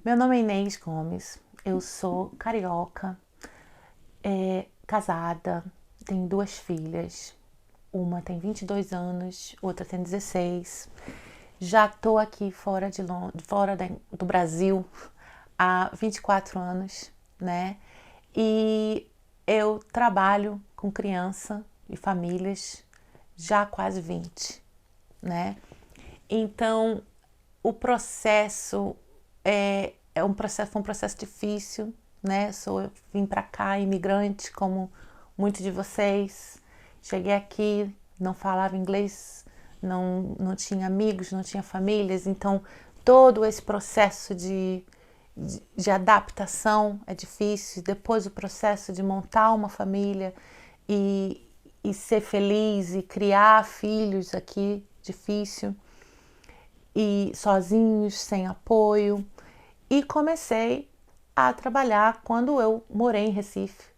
Meu nome é Inês Gomes, eu sou carioca, casada, tenho 2 filhas, uma tem 22 anos, outra tem 16. Já estou aqui fora do Brasil há 24 anos, né? E eu trabalho com criança e famílias já há quase 20, né? Então, o processo foi um processo difícil, né? Vim para cá imigrante, como muitos de vocês. Cheguei aqui, não falava inglês, não tinha amigos, não tinha famílias, então todo esse processo de adaptação é difícil. Depois o processo de montar uma família e ser feliz e criar filhos aqui, difícil. E sozinhos, sem apoio. E comecei a trabalhar quando eu morei em Recife,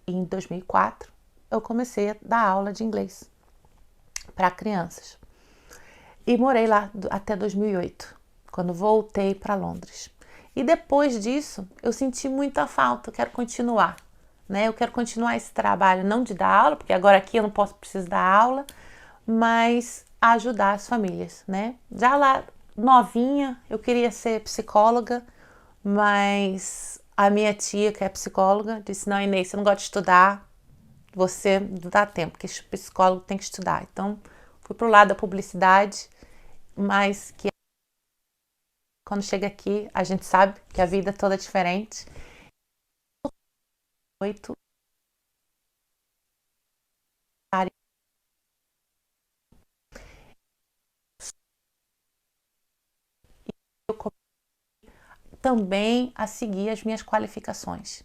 em 2004. Eu comecei a dar aula de inglês para crianças. E morei lá até 2008, quando voltei para Londres. E depois disso, eu senti muita falta, eu quero continuar. Né? Eu quero continuar esse trabalho, não de dar aula, porque agora aqui eu não preciso dar aula, mas ajudar as famílias, né? Já lá novinha, eu queria ser psicóloga, mas a minha tia, que é psicóloga, disse: não, Inês, você não gosta de estudar, você não dá tempo, porque psicólogo tem que estudar. Então, fui pro lado da publicidade, mas que quando chega aqui, a gente sabe que a vida é toda diferente. 8 eu também a seguir as minhas qualificações,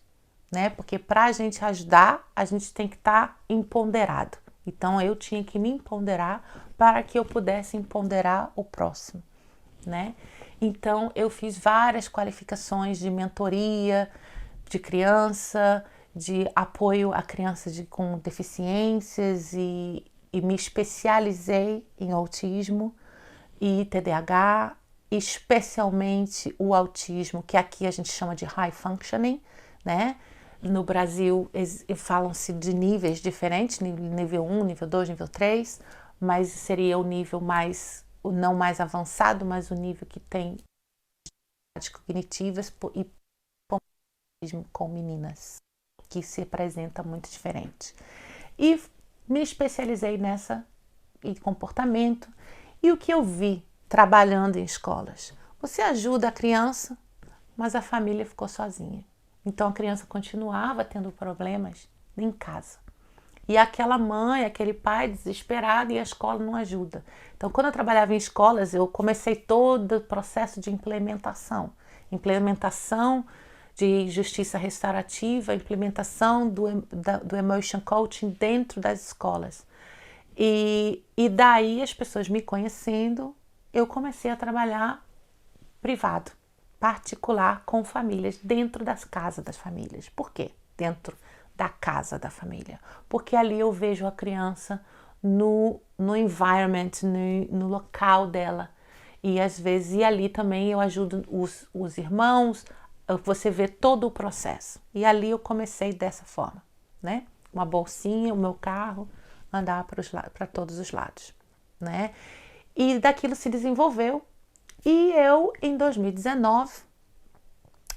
né? Porque para a gente ajudar, a gente tem que estar empoderado. Então eu tinha que me empoderar para que eu pudesse empoderar o próximo, né? Então eu fiz várias qualificações de mentoria de criança, de apoio a crianças com deficiências e me especializei em autismo e TDAH, especialmente o autismo, que aqui a gente chama de high functioning, né? No Brasil falam-se de níveis diferentes, nível 1, nível 2, nível 3, mas seria o nível não mais avançado, mas o nível que tem cognitivas e com meninas, que se apresenta muito diferente. E me especializei em comportamento, e o que eu vi trabalhando em escolas? Você ajuda a criança, mas a família ficou sozinha. Então a criança continuava tendo problemas em casa. E aquela mãe, aquele pai desesperado, e a escola não ajuda. Então, quando eu trabalhava em escolas, eu comecei todo o processo de implementação de justiça restaurativa, implementação do emotion coaching dentro das escolas. E daí, as pessoas me conhecendo, eu comecei a trabalhar privado, particular, com famílias, dentro das casas das famílias. Por quê? Dentro da casa da família. Porque ali eu vejo a criança no environment, no local dela. E às vezes, e ali também eu ajudo os irmãos, você vê todo o processo. E ali eu comecei dessa forma, né? Uma bolsinha, o meu carro, andar para todos os lados, né? E daquilo se desenvolveu. E eu, em 2019,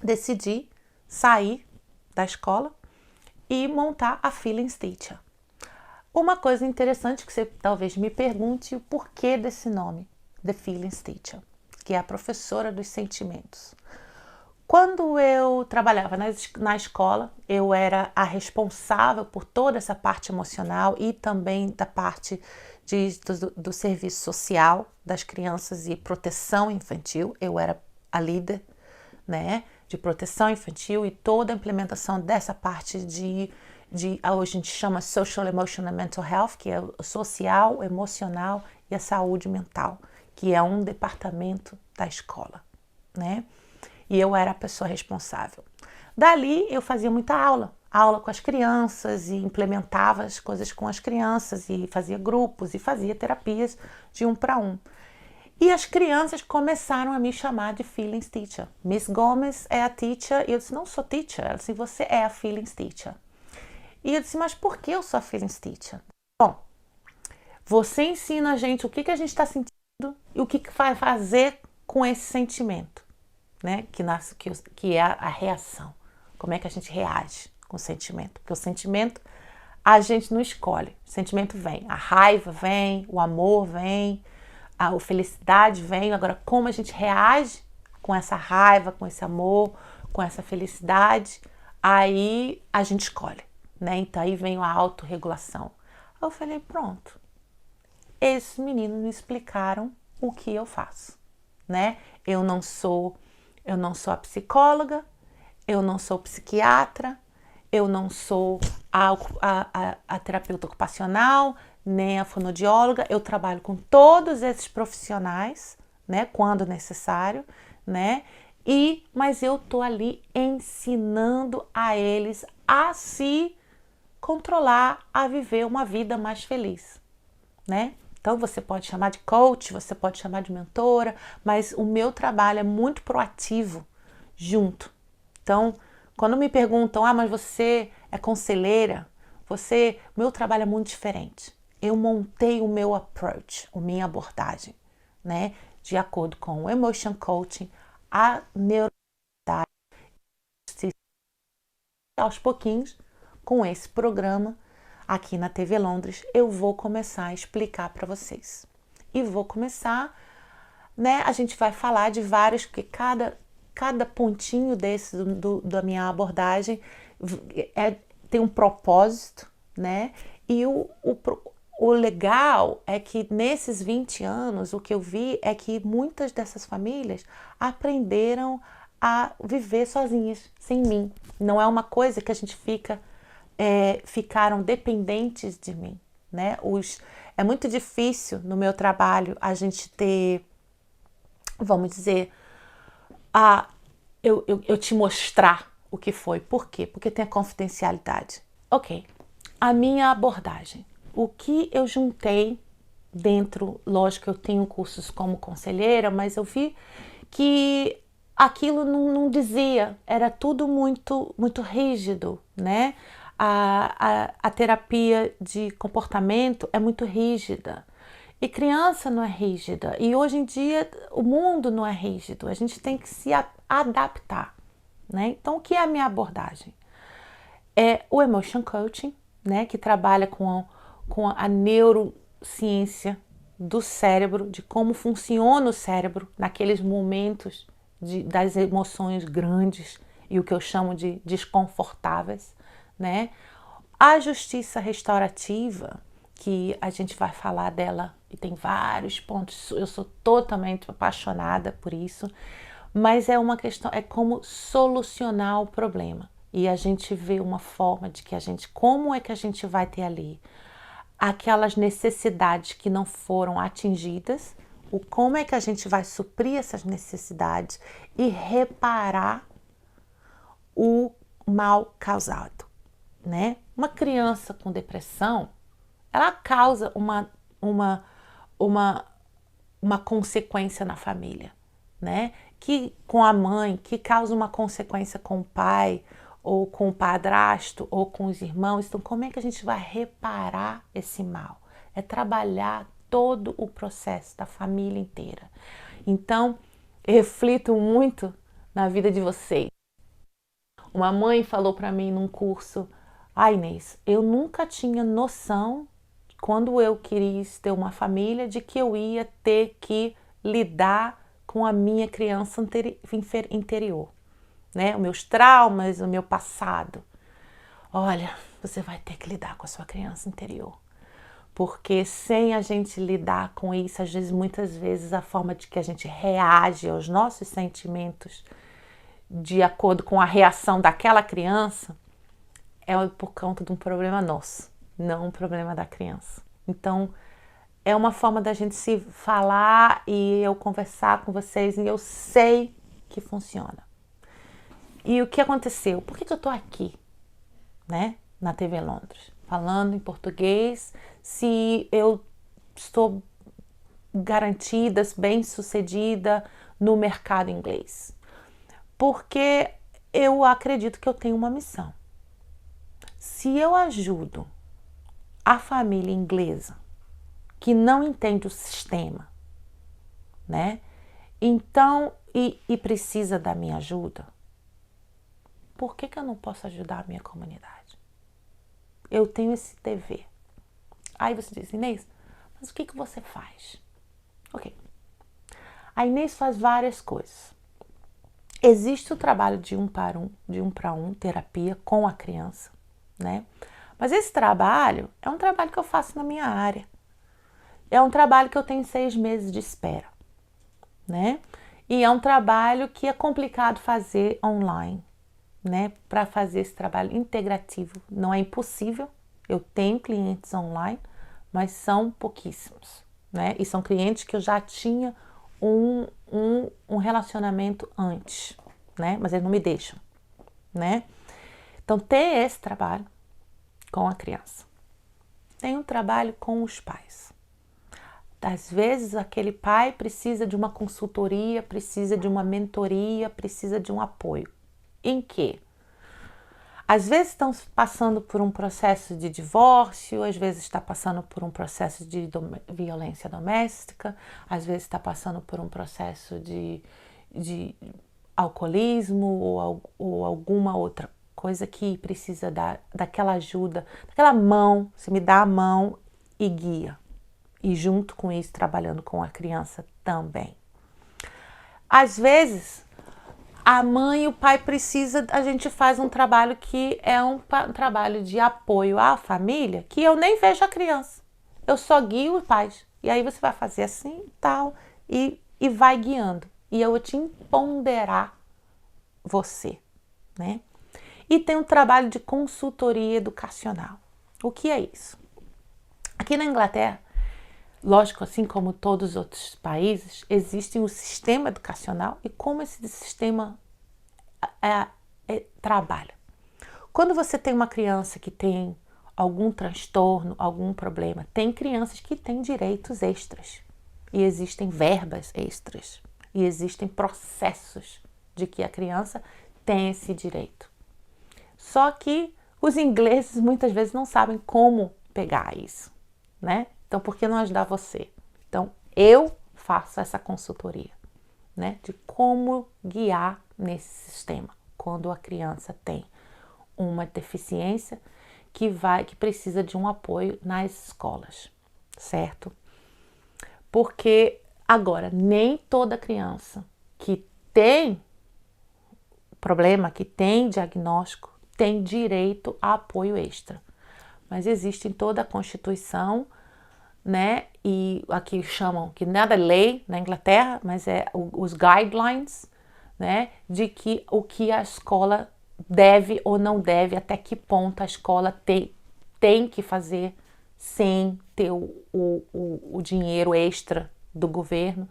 decidi sair da escola e montar a Feelings Teacher. Uma coisa interessante que você talvez me pergunte o porquê desse nome, The Feelings Teacher, que é a professora dos sentimentos. Quando eu trabalhava na escola, eu era a responsável por toda essa parte emocional e também da parte do serviço social das crianças e proteção infantil. Eu era a líder, né, de proteção infantil e toda a implementação dessa parte hoje a gente chama Social, Emotional and Mental Health, que é o social, emocional e a saúde mental, que é um departamento da escola, né? E eu era a pessoa responsável. Dali eu fazia muita aula com as crianças e implementava as coisas com as crianças e fazia grupos e fazia terapias de 1 para 1. E as crianças começaram a me chamar de Feelings Teacher. Miss Gomes é a teacher. E eu disse, não sou teacher. Ela disse, você é a Feelings Teacher. E eu disse, mas por que eu sou a Feelings Teacher? Bom, você ensina a gente o que a gente está sentindo e o que vai fazer com esse sentimento, né? Que é a reação. Como é que a gente reage com o sentimento? Porque o sentimento a gente não escolhe. O sentimento vem. A raiva vem, o amor vem, a felicidade vem. Agora, como a gente reage com essa raiva, com esse amor, com essa felicidade, aí a gente escolhe, né? Então aí vem a autorregulação. Aí eu falei, pronto. Esses meninos me explicaram o que eu faço, né? Eu não sou a psicóloga, eu não sou psiquiatra, eu não sou a terapeuta ocupacional, nem a fonoaudióloga. Eu trabalho com todos esses profissionais, né, quando necessário, né? Mas eu tô ali ensinando a eles a se controlar, a viver uma vida mais feliz, né? Então você pode chamar de coach, você pode chamar de mentora, mas o meu trabalho é muito proativo junto. Então, quando me perguntam, mas você é conselheira? Meu trabalho é muito diferente. Eu montei o meu approach, a minha abordagem, né? De acordo com o Emotion Coaching, a neurodiversidade, aos pouquinhos, com esse programa, aqui na TV Londres, eu vou começar a explicar para vocês. E vou começar, né? A gente vai falar de vários, porque cada pontinho desse da minha abordagem tem um propósito, né? E o legal é que nesses 20 anos, o que eu vi é que muitas dessas famílias aprenderam a viver sozinhas, sem mim. Não é uma coisa que a gente ficaram dependentes de mim, né? É muito difícil no meu trabalho a gente ter, vamos dizer, eu te mostrar o que foi. Por quê? Porque tem a confidencialidade. Ok, a minha abordagem. O que eu juntei dentro, lógico que eu tenho cursos como conselheira, mas eu vi que aquilo não dizia, era tudo muito, muito rígido, né? A terapia de comportamento é muito rígida. E criança não é rígida. E hoje em dia o mundo não é rígido. A gente tem que se adaptar, né? Então, o que é a minha abordagem? É o Emotion Coaching, né? Que trabalha com a neurociência do cérebro, de como funciona o cérebro naqueles momentos das emoções grandes e o que eu chamo de desconfortáveis, né? A justiça restaurativa, que a gente vai falar dela e tem vários pontos, eu sou totalmente apaixonada por isso, mas é uma questão, é como solucionar o problema. E a gente vê uma forma de que como é que a gente vai ter ali aquelas necessidades que não foram atingidas, como é que a gente vai suprir essas necessidades e reparar o mal causado, né? Uma criança com depressão, ela causa uma consequência na família, né? Que com a mãe, que causa uma consequência com o pai, ou com o padrasto, ou com os irmãos. Então, como é que a gente vai reparar esse mal? É trabalhar todo o processo da família inteira. Então, eu reflito muito na vida de vocês. Uma mãe falou para mim num curso, Inês, eu nunca tinha noção, quando eu quis ter uma família, de que eu ia ter que lidar com a minha criança interior, né? Os meus traumas, o meu passado. Olha, você vai ter que lidar com a sua criança interior. Porque sem a gente lidar com isso, muitas vezes a forma de que a gente reage aos nossos sentimentos de acordo com a reação daquela criança é por conta de um problema nosso, não um problema da criança. Então, é uma forma da gente se falar e eu conversar com vocês e eu sei que funciona. E o que aconteceu? Por que eu tô aqui, né, na TV Londres, falando em português, se eu estou garantidas, bem-sucedida no mercado inglês? Porque eu acredito que eu tenho uma missão. Se eu ajudo a família inglesa que não entende o sistema, né? Então, e precisa da minha ajuda, por que eu não posso ajudar a minha comunidade? Eu tenho esse dever. Aí você diz, Inês, mas o que você faz? Ok. A Inês faz várias coisas. Existe o trabalho de um para um, terapia com a criança, né? Mas esse trabalho é um trabalho que eu faço na minha área. É um trabalho que eu tenho 6 meses de espera, né? E é um trabalho que é complicado fazer online, né? Para fazer esse trabalho integrativo não é impossível. Eu tenho clientes online, mas são pouquíssimos, né? E são clientes que eu já tinha um relacionamento antes, né? Mas eles não me deixam, né? Então tem esse trabalho com a criança. Tem um trabalho com os pais. Às vezes aquele pai precisa de uma consultoria, precisa de uma mentoria, precisa de um apoio. Em quê? Às vezes estão passando por um processo de divórcio, às vezes está passando por um processo de violência doméstica, às vezes está passando por um processo de alcoolismo ou alguma outra coisa que precisa daquela ajuda, daquela mão, você me dá a mão e guia. E junto com isso, trabalhando com a criança também. Às vezes, a mãe e o pai a gente faz um trabalho que é um trabalho de apoio à família, que eu nem vejo a criança. Eu só guio os pais. E aí você vai fazer assim e tal, e vai guiando. E eu vou te empoderar você, né? E tem um trabalho de consultoria educacional. O que é isso? Aqui na Inglaterra, lógico, assim como todos os outros países, existe um sistema educacional e como esse sistema trabalha. Quando você tem uma criança que tem algum transtorno, algum problema, tem crianças que têm direitos extras e existem verbas extras e existem processos de que a criança tem esse direito. Só que os ingleses muitas vezes não sabem como pegar isso, né? Então, por que não ajudar você? Então, eu faço essa consultoria, né? De como guiar nesse sistema quando a criança tem uma deficiência que precisa de um apoio nas escolas, certo? Porque, agora, nem toda criança que tem problema, que tem diagnóstico, tem direito a apoio extra. Mas existe em toda a Constituição, né? E aqui chamam, que nada é lei na Inglaterra, mas é os guidelines, né? De que o que a escola deve ou não deve, até que ponto a escola tem que fazer sem ter o dinheiro extra do governo.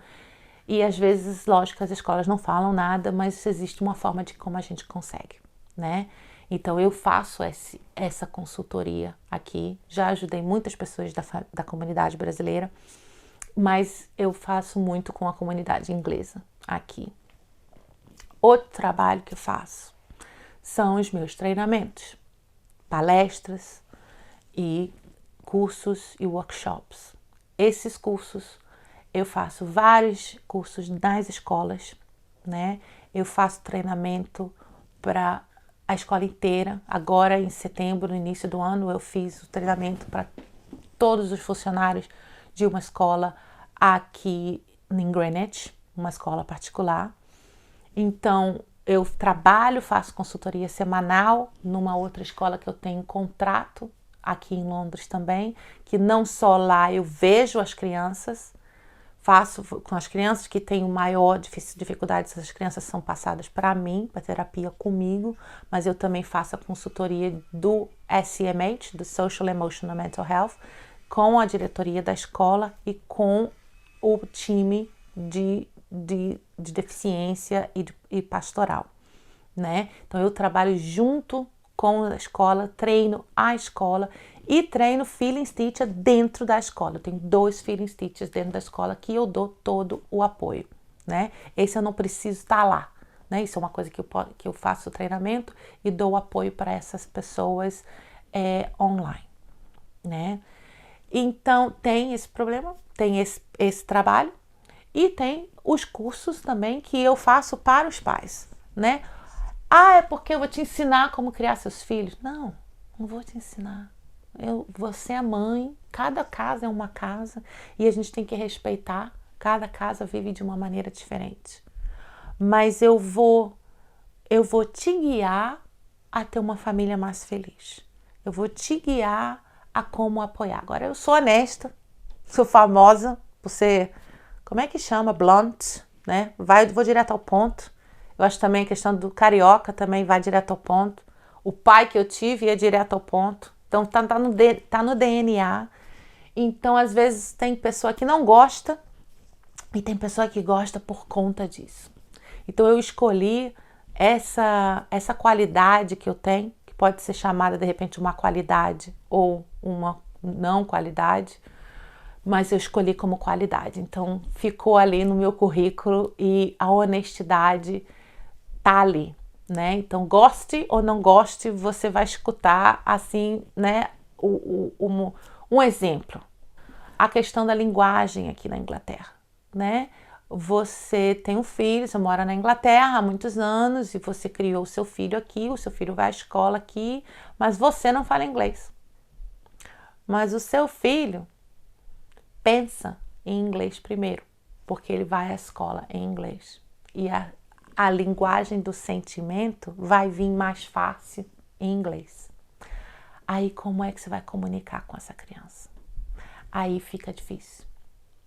E às vezes, lógico, as escolas não falam nada, mas existe uma forma de como a gente consegue, né? Então eu faço essa consultoria aqui, já ajudei muitas pessoas da comunidade brasileira, mas eu faço muito com a comunidade inglesa aqui. Outro trabalho que eu faço são os meus treinamentos, palestras e cursos e workshops. Esses cursos, eu faço vários cursos nas escolas, né? Eu faço treinamento para a escola inteira. Agora, em setembro, no início do ano, eu fiz o treinamento para todos os funcionários de uma escola aqui em Greenwich, uma escola particular. Então, eu faço consultoria semanal numa outra escola que eu tenho contrato aqui em Londres também, que não só lá eu vejo as crianças, faço com as crianças que têm maior dificuldade, essas crianças são passadas para mim, para terapia comigo, mas eu também faço a consultoria do SEMH, do Social Emotional Mental Health, com a diretoria da escola e com o time de deficiência e pastoral, né? Então eu trabalho junto com a escola, treino a escola E treino Feelings Teacher dentro da escola. Eu tenho 2 Feelings Teachers dentro da escola que eu dou todo o apoio, né? Esse eu não preciso estar lá, né? Isso é uma coisa que eu faço o treinamento e dou o apoio para essas pessoas online, né? Então, tem esse problema, tem esse trabalho e tem os cursos também que eu faço para os pais, né? É porque eu vou te ensinar como criar seus filhos. Não vou te ensinar. Você é mãe, cada casa é uma casa e a gente tem que respeitar. Cada casa vive de uma maneira diferente. Mas eu vou te guiar a ter uma família mais feliz. Eu vou te guiar a como apoiar. Agora, eu sou honesta, sou famosa por ser, como é que chama? Blunt, né? Vou direto ao ponto. Eu acho também a questão do carioca também vai direto ao ponto. O pai que eu tive ia direto ao ponto. Então, tá no DNA. Então, às vezes, tem pessoa que não gosta e tem pessoa que gosta por conta disso. Então, eu escolhi essa qualidade que eu tenho, que pode ser chamada, de repente, uma qualidade ou uma não qualidade, mas eu escolhi como qualidade. Então, ficou ali no meu currículo e a honestidade tá ali, né? Então, goste ou não goste, você vai escutar, assim, né, um exemplo. A questão da linguagem aqui na Inglaterra, né? Você tem um filho, você mora na Inglaterra há muitos anos e você criou o seu filho aqui, o seu filho vai à escola aqui, mas você não fala inglês. Mas o seu filho pensa em inglês primeiro, porque ele vai à escola em inglês. E a linguagem do sentimento vai vir mais fácil em inglês. Aí como é que você vai comunicar com essa criança? Aí fica difícil,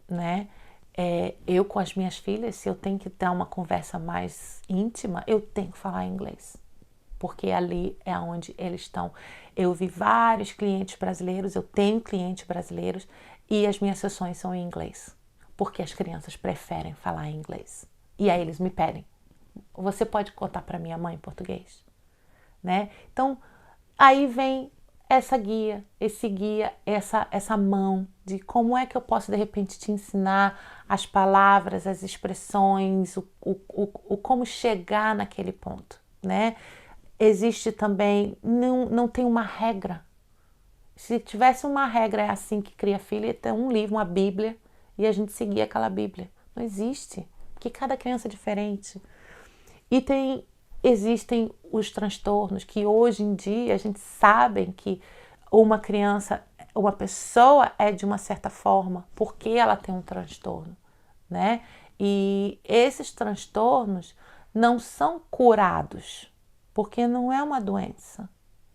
né? Eu com as minhas filhas, se eu tenho que ter uma conversa mais íntima, eu tenho que falar inglês, porque ali é onde eles estão. Eu vi vários clientes brasileiros, eu tenho clientes brasileiros e as minhas sessões são em inglês, porque as crianças preferem falar em inglês. E aí eles me pedem, você pode contar para minha mãe em português? Né? Então, aí vem essa guia, essa mão de como é que eu posso, de repente, te ensinar as palavras, as expressões, o como chegar naquele ponto, né? Existe também, não tem uma regra. Se tivesse uma regra, é assim que cria filho, tem um livro, uma Bíblia, e a gente seguia aquela Bíblia. Não existe, porque cada criança é diferente. E existem os transtornos que hoje em dia a gente sabe que uma criança, uma pessoa é de uma certa forma porque ela tem um transtorno, né? E esses transtornos não são curados, porque não é uma doença.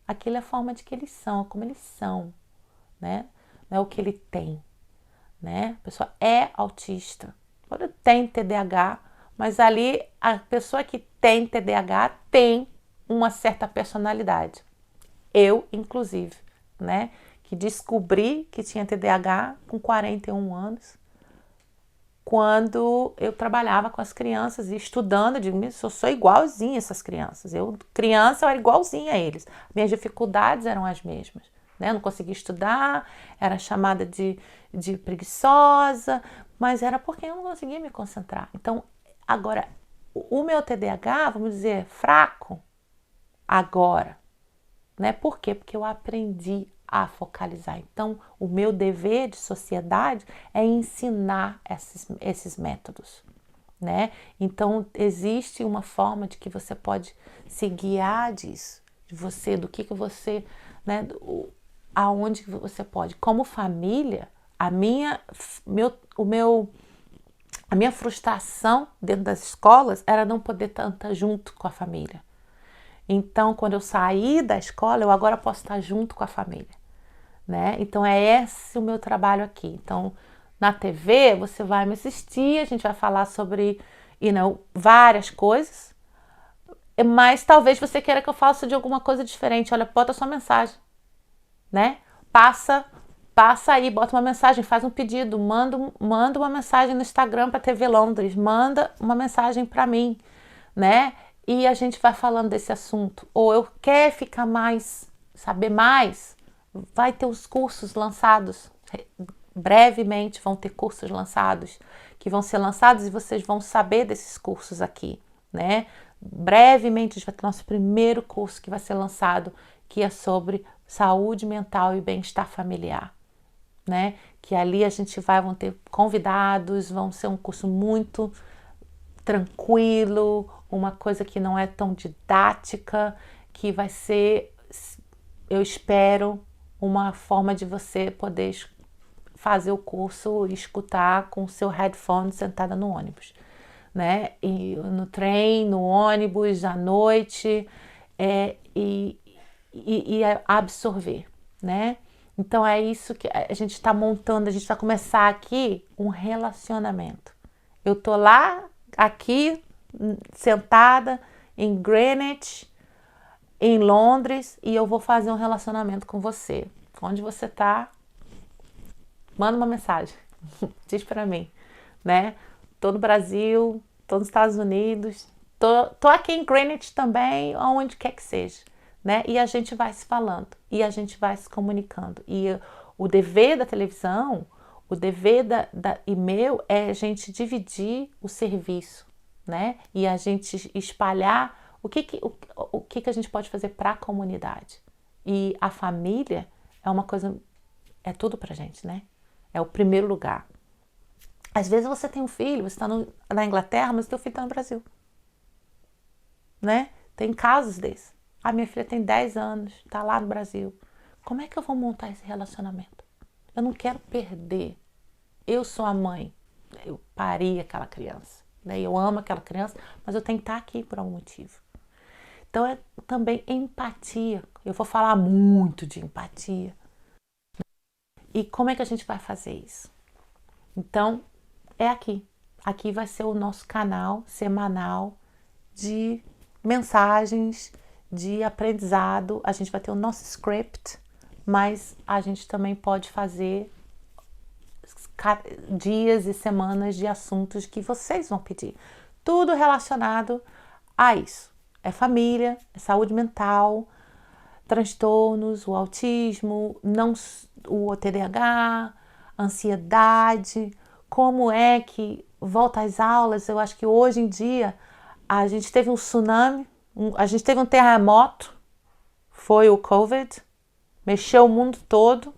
Aquilo é a forma de que eles são, é como eles são, né? Não é o que ele tem, né? A pessoa é autista, pode ter TDAH, mas ali a pessoa que tem TDAH tem uma certa personalidade. Eu, inclusive, né? Que descobri que tinha TDAH com 41 anos, quando eu trabalhava com as crianças e estudando, eu digo, eu sou igualzinha a essas crianças. Criança, eu era igualzinha a eles. Minhas dificuldades eram as mesmas. Né? Eu não conseguia estudar, era chamada de preguiçosa, mas era porque eu não conseguia me concentrar. Então, agora, o meu TDAH, vamos dizer, fraco, agora, né? Por quê? Porque eu aprendi a focalizar. Então, o meu dever de sociedade é ensinar esses métodos, né? Então, existe uma forma de que você pode se guiar disso, do que você, né? Aonde você pode. Como família, a minha frustração dentro das escolas era não poder estar junto com a família. Então, quando eu saí da escola, eu agora posso estar junto com a família, né? Então, é esse o meu trabalho aqui. Então, na TV, você vai me assistir, a gente vai falar sobre, várias coisas, mas talvez você queira que eu faça de alguma coisa diferente. Olha, bota sua mensagem, né? Passa aí, bota uma mensagem, faz um pedido, manda uma mensagem no Instagram para a TV Londres, manda uma mensagem para mim, né? E a gente vai falando desse assunto. Ou eu quero ficar mais, saber mais, vai ter os cursos lançados, brevemente vão ter cursos lançados, que vão ser lançados e vocês vão saber desses cursos aqui, né? Brevemente a gente vai ter nosso primeiro curso que vai ser lançado, que é sobre saúde mental e bem-estar familiar, né? Que ali a gente vão ter convidados, vão ser um curso muito tranquilo, uma coisa que não é tão didática, que vai ser, eu espero, uma forma de você poder fazer o curso e escutar com o seu headphone sentada no ônibus, né? E no trem, no ônibus, à noite, e absorver, né? Então é isso que a gente está montando, a gente vai começar aqui um relacionamento. Eu tô lá, aqui, sentada em Greenwich, em Londres, e eu vou fazer um relacionamento com você. Onde você tá, manda uma mensagem, diz para mim, né? Tô no Brasil, tô nos Estados Unidos, tô aqui em Greenwich também, onde quer que seja, né? E a gente vai se falando, e a gente vai se comunicando. E o dever da televisão, o dever e meu é a gente dividir o serviço, né? E a gente espalhar o que a gente pode fazer para a comunidade. E a família é uma coisa, é tudo pra gente, né? É o primeiro lugar. Às vezes você tem um filho, você está na Inglaterra, mas o teu filho está no Brasil, né? Tem casos desses. A minha filha tem 10 anos, está lá no Brasil. Como é que eu vou montar esse relacionamento? Eu não quero perder. Eu sou a mãe. Eu pari aquela criança, né? Eu amo aquela criança, mas eu tenho que estar aqui por algum motivo. Então é também empatia. Eu vou falar muito de empatia. E como é que a gente vai fazer isso? Então, é aqui. Aqui vai ser o nosso canal semanal de mensagens, de aprendizado. A gente vai ter o nosso script, mas a gente também pode fazer dias e semanas de assuntos que vocês vão pedir. Tudo relacionado a isso. É família, é saúde mental, transtornos, o autismo, o TDAH, ansiedade, como é que volta às aulas. Eu acho que hoje em dia a gente teve um tsunami, a gente teve um terremoto, foi o COVID, mexeu o mundo todo.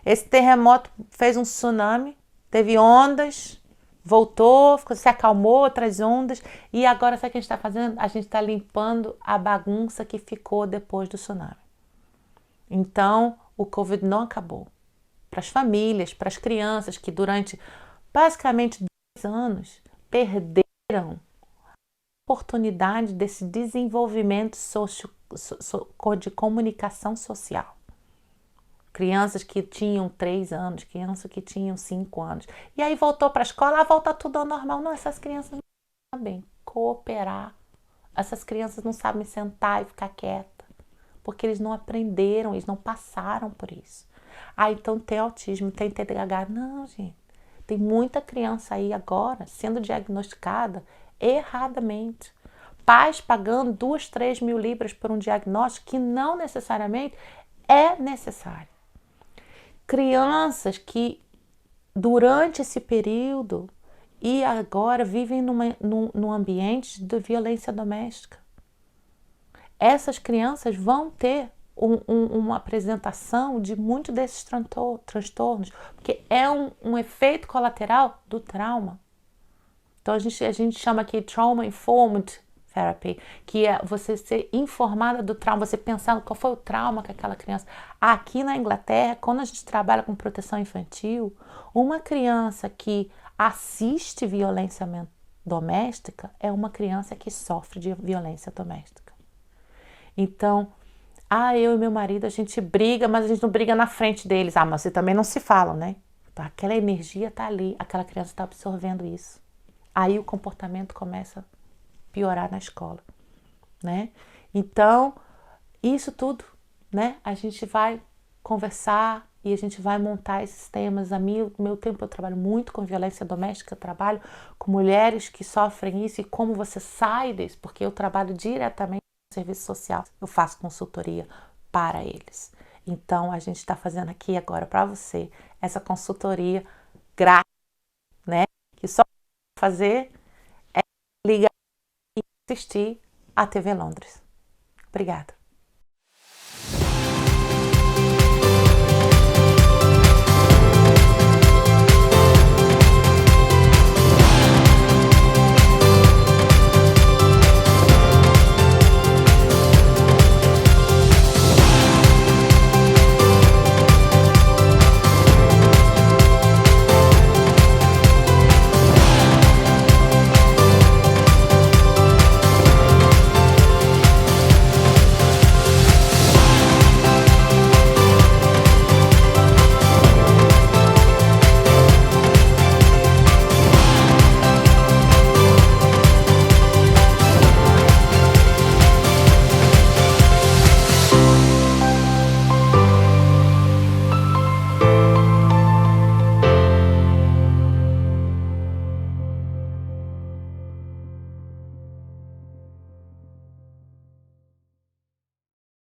Esse terremoto fez um tsunami, teve ondas, voltou, se acalmou, outras ondas, e agora sabe o que a gente está fazendo? A gente está limpando a bagunça que ficou depois do tsunami. Então, o Covid não acabou. Para as famílias, para as crianças que durante basicamente 2 anos perderam a oportunidade desse desenvolvimento de comunicação social. Crianças que tinham 3 anos, crianças que tinham 5 anos. E aí voltou para a escola, volta tudo ao normal. Não, essas crianças não sabem cooperar. Essas crianças não sabem sentar e ficar quieta. Porque eles não aprenderam, eles não passaram por isso. Ah, então tem autismo, tem TDAH. Não, gente. Tem muita criança aí agora sendo diagnosticada erradamente. Pais pagando 2, 3 mil libras por um diagnóstico que não necessariamente é necessário. Crianças que durante esse período e agora vivem num ambiente de violência doméstica. Essas crianças vão ter uma apresentação de muitos desses transtornos, porque é um efeito colateral do trauma. Então a gente chama aqui Trauma Informed Therapy, que é você ser informada do trauma, você pensar qual foi o trauma que aquela criança... Aqui na Inglaterra, quando a gente trabalha com proteção infantil, uma criança que assiste violência doméstica é uma criança que sofre de violência doméstica. Então, eu e meu marido, a gente briga, mas a gente não briga na frente deles. Mas vocês também não se falam, né? Então, aquela energia tá ali, aquela criança está absorvendo isso. Aí o comportamento começa a piorar na escola, né? Então, isso tudo, né? A gente vai conversar e a gente vai montar esses temas. No meu tempo eu trabalho muito com violência doméstica, eu trabalho com mulheres que sofrem isso e como você sai disso, porque eu trabalho diretamente com o serviço social, eu faço consultoria para eles. Então, a gente está fazendo aqui agora para você essa consultoria grátis, né? Que só fazer é ligar e assistir a TV Londres. Obrigada.